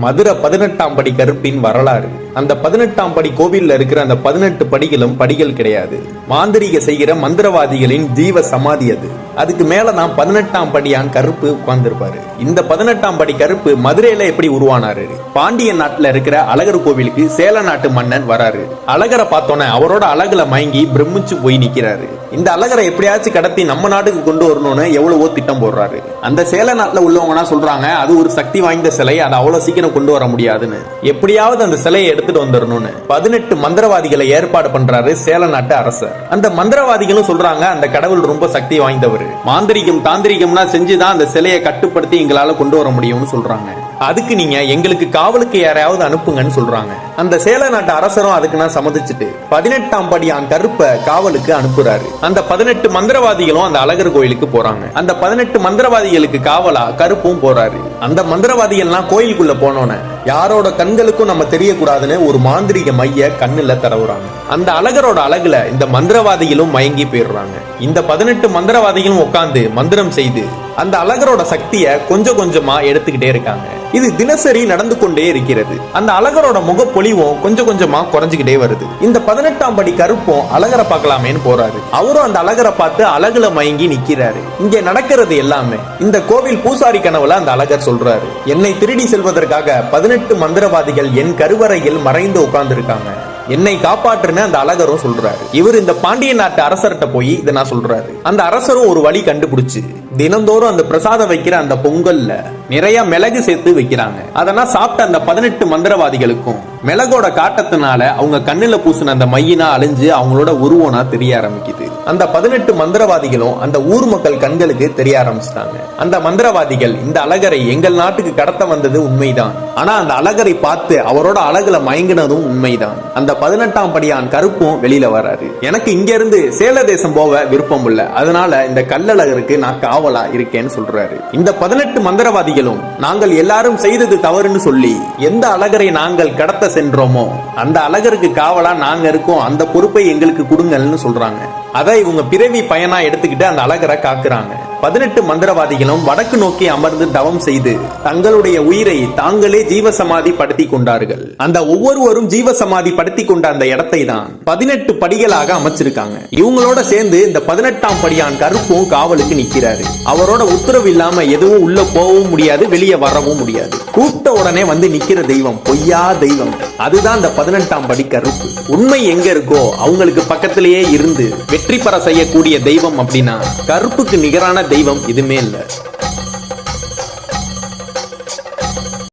மதுரை 18ஆம் படி கருப்பின் வரலாறு. அந்த 18ஆம் படி கோவில்ல இருக்கிற அந்த 18 படிகளும் படிகள் கிடையாது. மாந்திரிக செய்கிற மந்திரவாதிகளின் ஜீவ சமாதி அது. அதுக்கு மேலதான் 18ஆம் படியான் கருப்பு உட்கார்ந்துருப்பாரு. இந்த 18ஆம் படி கருப்பு மதுரையில எப்படி உருவானாரு? பாண்டிய நாட்டுல இருக்கிற அழகர் கோவிலுக்கு சேல நாட்டு மன்னன் வராரு. அழகரை பார்த்தோன்னே அவரோட அழகுல மயங்கி பிரமிச்சு போய் நிக்கிறாரு. இந்த அழகரை எப்படியாச்சும் கடத்தி நம்ம நாட்டுக்கு கொண்டு வரணும்னு எவ்வளவோ திட்டம் போடுறாரு. அந்த சேல நாட்டுல உள்ளவங்கன்னா சொல்றாங்க அது ஒரு சக்தி வாய்ந்த சிலை, அதை அவ்வளவு சீக்கிரம் கொண்டு வர முடியாதுன்னு. எப்படியாவது அந்த சிலையை எடுத்துட்டு வந்துடணும்னு 18 மந்திரவாதிகளை ஏற்பாடு பண்றாரு சேல நாட்டு அரசர். அந்த மந்திரவாதிகளும் சொல்றாங்க அந்த கடவுள் ரொம்ப சக்தி வாய்ந்தவர், மாந்திரிகம் தாந்திரிகம்னா செஞ்சுதான் அந்த சிலையை கட்டுப்படுத்தி எங்களால கொண்டு வர முடியும்னு சொல்றாங்க. அதுக்கு நீங்க எங்களுக்கு காவலுக்கு யாரையாவது அனுப்புங்கன்னு சொல்றாங்க. அந்த சேல நாட்டு அரசரும் அதுக்கு நான் சம்மதிச்சுட்டு 18ஆம் படியான் கருப்பை காவலுக்கு அனுப்புறாரு. அந்த 18 மந்திரவாதிகளும் அந்த அழகர் கோயிலுக்கு போறாங்க. அந்த 18 மந்திரவாதிகளுக்கு காவலா கருப்பும் போறாரு. அந்த மந்திரவாதிகள்லாம் கோயிலுக்குள்ள போனோன்னு யாரோட கண்களுக்கும் நம்ம தெரியக்கூடாதுன்னு ஒரு மாந்திரிக மைய கண்ணுல தடவுறாங்க. அந்த அழகரோட அழகுல இந்த மந்திரவாதிகளும் மயங்கி போயிடுறாங்க. இந்த 18 மந்திரவாதிகளும் உட்கார்ந்து மந்திரம் செய்து அந்த அழகரோட சக்திய கொஞ்சம் கொஞ்சமா எடுத்துக்கிட்டே இருக்காங்க. இது தினசரி நடந்து கொண்டே இருக்கிறது. அந்த அழகரோட முகப்பொலிவும் கொஞ்சம் கொஞ்சமா குறைஞ்சுக்கிட்டே வருது. இந்த 18ஆம் படி கருப்பும் அழகரை பார்க்கலாமேன்னு போறாரு. அவரும் அந்த அழகரை பார்த்து அழகுல மயங்கி நிக்கிறாரு. இங்க நடக்கிறது எல்லாமே இந்த கோவில் பூசாரி கனவுல அந்த அழகர் சொல்றாரு, என்னை திருடி செல்வதற்காக 18 மந்திரவாதிகள் என் கருவறையில் மறைந்து உட்கார்ந்து இருக்காங்க, என்னை காப்பாற்றுன்னு அந்த அழகரும் சொல்றாரு. இவர் இந்த பாண்டிய நாட்டு அரசர்கிட்ட போய் இதை நான் சொல்றாரு. அந்த அரசரும் ஒரு வழி கண்டுபிடிச்சு தினந்தோறும் அந்த பிரசாதம் வைக்கிற அந்த பொங்கல்ல நிறைய மிளகு சேர்த்து வைக்கிறாங்க. அதெல்லாம் சாப்பிட்ட அந்த 18 மந்திரவாதிகளுக்கும் மிளகோட காட்டத்தினால அவங்க கண்ணுல பூசின அந்த மையினா அழிஞ்சு அவங்களோட உருவனா தெரிய ஆரம்பிக்குது. அந்த 18 மந்திரவாதிகளும் அந்த ஊர் மக்கள் கண்களுக்கு தெரிய ஆரம்பிச்சிட்டாங்க. அந்த மந்திரவாதிகள் இந்த அழகரை எங்கள் நாட்டுக்கு கடத்த வந்தது உண்மைதான், ஆனா அந்த அழகரை பார்த்து அவரோட அழகுல மயங்கினதும் உண்மைதான். அந்த 18ஆம் படியான் கருப்பும் வெளியில வராரு. எனக்கு இங்க இருந்து சேல தேசம் போக விருப்பம் இல்ல, அதனால இந்த கல்லழகருக்கு நான் காவலா இருக்கேன்னு சொல்றாரு. இந்த 18 மந்திரவாதிகளும் நாங்கள் எல்லாரும் செய்தது தவறுன்னு சொல்லி எந்த அழகரை நாங்கள் கடத்த சென்றோமோ அந்த அழகருக்கு காவலா நாங்க இருக்கோம், அந்த பொறுப்பை எங்களுக்கு கொடுங்கன்னு சொல்றாங்க. அதை இவங்க பிறவி பயனா எடுத்துக்கிட்டு அந்த அழகரை காக்குறாங்க. 18 மந்திரவாதிகளும் வடக்கு நோக்கி அமர்ந்து தவம் செய்து தங்களுடைய உயிரை தாங்களே ஜீவசமாதி படுத்தி கொண்டார்கள். அந்த ஒவ்வொருவரும் ஜீவசமாதி படுத்தி கொண்ட அந்த இடத்தை தான் 18 படிகளாக அமைச்சிருக்காங்க. இவங்களோட சேர்ந்து இந்த 18ஆம் படியான் கருப்பும் காவலுக்கு நிக்கிறாரு. அவரோட உத்தரவு இல்லாம எதுவும் உள்ள போகவும் முடியாது, வெளியே வரவும் முடியாது. கூப்பிட்ட உடனே வந்து நிக்கிற தெய்வம் பொய்யா தெய்வம், அதுதான் இந்த 18ஆம் படி கருப்பு. உண்மை எங்க இருக்கோ அவங்களுக்கு பக்கத்திலேயே இருந்து வெற்றி பெற செய்யக்கூடிய தெய்வம் அப்படின்னா கருப்புக்கு நிகரான தெய்வம் இதுமே இல்ல.